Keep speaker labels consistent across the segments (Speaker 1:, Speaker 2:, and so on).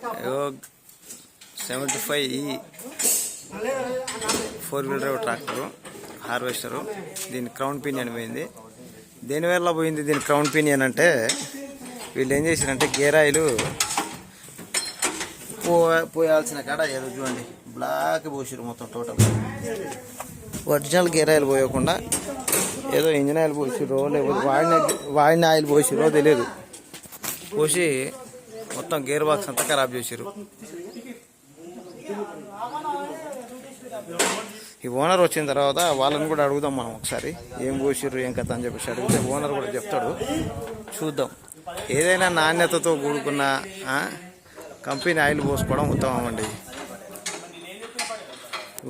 Speaker 1: 75 4-wheel drive tractor harvester. దీని crown pinion పోయింది. దేనివల్ల పోయింది దీని క్రౌన్ పినియన్ అంటే, వీళ్ళు ఏం చేశారంటే గేరాయిలు పోయాల్సిన కాడ ఏదో చూడండి బ్లాక్ పోసిరు మొత్తం టోటల్. ఒరిజినల్ గేరాయిలు పోయకుండా ఏదో ఇంజిన్ ఆయిల్ పోసిరో లేకపోతే వాడిన ఆయిల్ పోసిరో తెలియదు, పోసి మొత్తం గేర్ బాక్స్ అంతా ఖరాబ్ చేసిరు. ఈ ఓనర్ వచ్చిన తర్వాత వాళ్ళని కూడా అడుగుదాం మనం ఒకసారి, ఏం పోసిర్రు ఏం కథ అని చెప్పేసి అడిగితే ఓనర్ కూడా చెప్తాడు. చూద్దాం. ఏదైనా నాణ్యతతో కూడుకున్న కంపెనీ ఆయిల్ పోసుకోవడం ఉత్తమం అండి.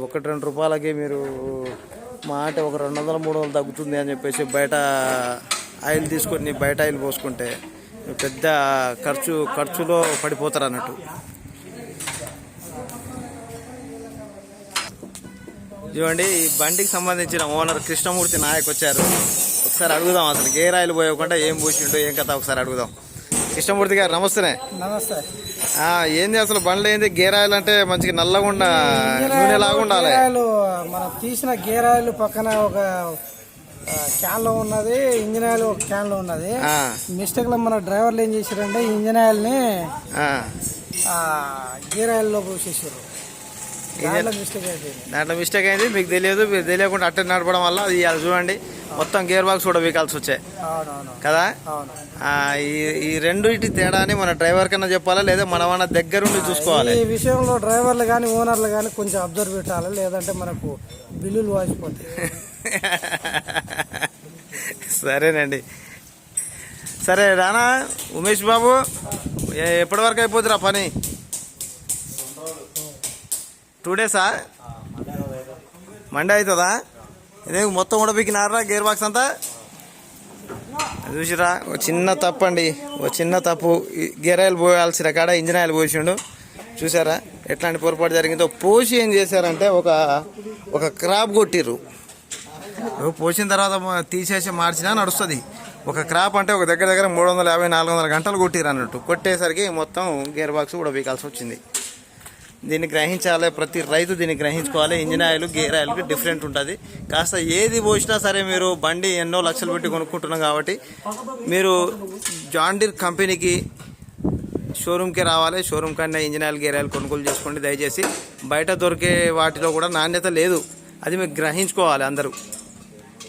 Speaker 1: 1-2 రూపాయలకి మీరు మాట ఒక 200-300 తగ్గుతుంది అని చెప్పేసి బయట ఆయిల్ తీసుకొని బయట ఆయిల్ పోసుకుంటే పెద్ద ఖర్చులో పడిపోతారు అన్నట్టు. చూడండి, ఈ బండికి సంబంధించిన ఓనర్ కృష్ణమూర్తి నాయక్ వచ్చారు. ఒకసారి అడుగుదాం అసలు గేర్ ఆయిల్ పోయకుండా ఏం పోసిండో ఏం కథ ఒకసారి అడుగుదాం. కృష్ణమూర్తి గారు నమస్తే.
Speaker 2: నమస్తే.
Speaker 1: ఏంది అసలు బండ్లు ఏంది? గేర్ ఆయిల్ అంటే మంచిగా నల్లగుండా నూనె లాగా ఉండాలి.
Speaker 2: మనం తీసిన గేర్ ఆయిల్ పక్కన ఒక క్యాన్ లో ఉన్నది, ఇంజిన్ ఆయిల్ ఒక క్యాన్ లో ఉన్నది. మిస్టేక్ లో మన డ్రైవర్లు ఏం చేశారంటే ఇంజిన్ ఆయిల్ ని గేర్ ఆయిల్ లో పోసేసారు.
Speaker 1: దాంట్లో మిస్టేక్ అయింది, మీకు తెలియదు. మీరు తెలియకుండా అట్ట నడపడం వల్ల అది చూడండి మొత్తం గేర్ బాక్స్ కూడా వీకాల్సి వచ్చాయి కదా. ఈ రెండింటి తేడాని మన డ్రైవర్ కన్నా చెప్పాలా లేదా మన దగ్గరుండి చూసుకోవాలి.
Speaker 2: ఈ విషయంలో డ్రైవర్లు కానీ ఓనర్లు కానీ కొంచెం అబ్జర్వ్ పెట్టాలి, లేదంటే మనకు బిల్లులు వాసిపోతాయి.
Speaker 1: సరేనండి. సరే రానా ఉమేష్ బాబు, ఎప్పటి వరకు అయిపోతురా పని? 2 డేసా? మండే అవుతుందా? ఇదే మొత్తం ఉడబికినారా గేర్ బాక్స్ అంతా? చూసిరా, ఒక చిన్న తప్పు అండి, ఒక చిన్న తప్పు. గేర్ ఆయిల్ పోయాల్సిన కాడ ఇంజిన్ ఆయిల్ పోసిండు. చూసారా ఎట్లాంటి పొరపాటు జరిగిందో. పోసి ఏం చేశారంటే ఒక క్రాప్ కొట్టిర్రు. పోసిన తర్వాత తీసేసి మార్చినా నడుస్తుంది. ఒక క్రాప్ అంటే ఒక దగ్గర 350-400 గంటలు కొట్టిర్రు అన్నట్టు. కొట్టేసరికి మొత్తం గేర్ బాక్స్ కూడా వీకాల్సి వచ్చింది. దీన్ని గ్రహించాలి, ప్రతి రైతు దీన్ని గ్రహించుకోవాలి. ఇంజిన్ ఆయిల్ గేర్ ఆయిల్కి డిఫరెంట్ ఉంటుంది. కాస్త ఏది పోసినా సరే మీరు బండి ఎన్నో లక్షలు పెట్టి కొనుక్కుంటున్నాం కాబట్టి మీరు జాన్ డీర్ కంపెనీకి షోరూమ్కే రావాలి. షోరూమ్ కన్నా ఇంజిన్ ఆయిల్ గేర్ ఆయిల్ కొనుగోలు చేసుకోండి దయచేసి. బయట దొరికే వాటిలో కూడా నాణ్యత లేదు, అది మీకు గ్రహించుకోవాలి అందరూ.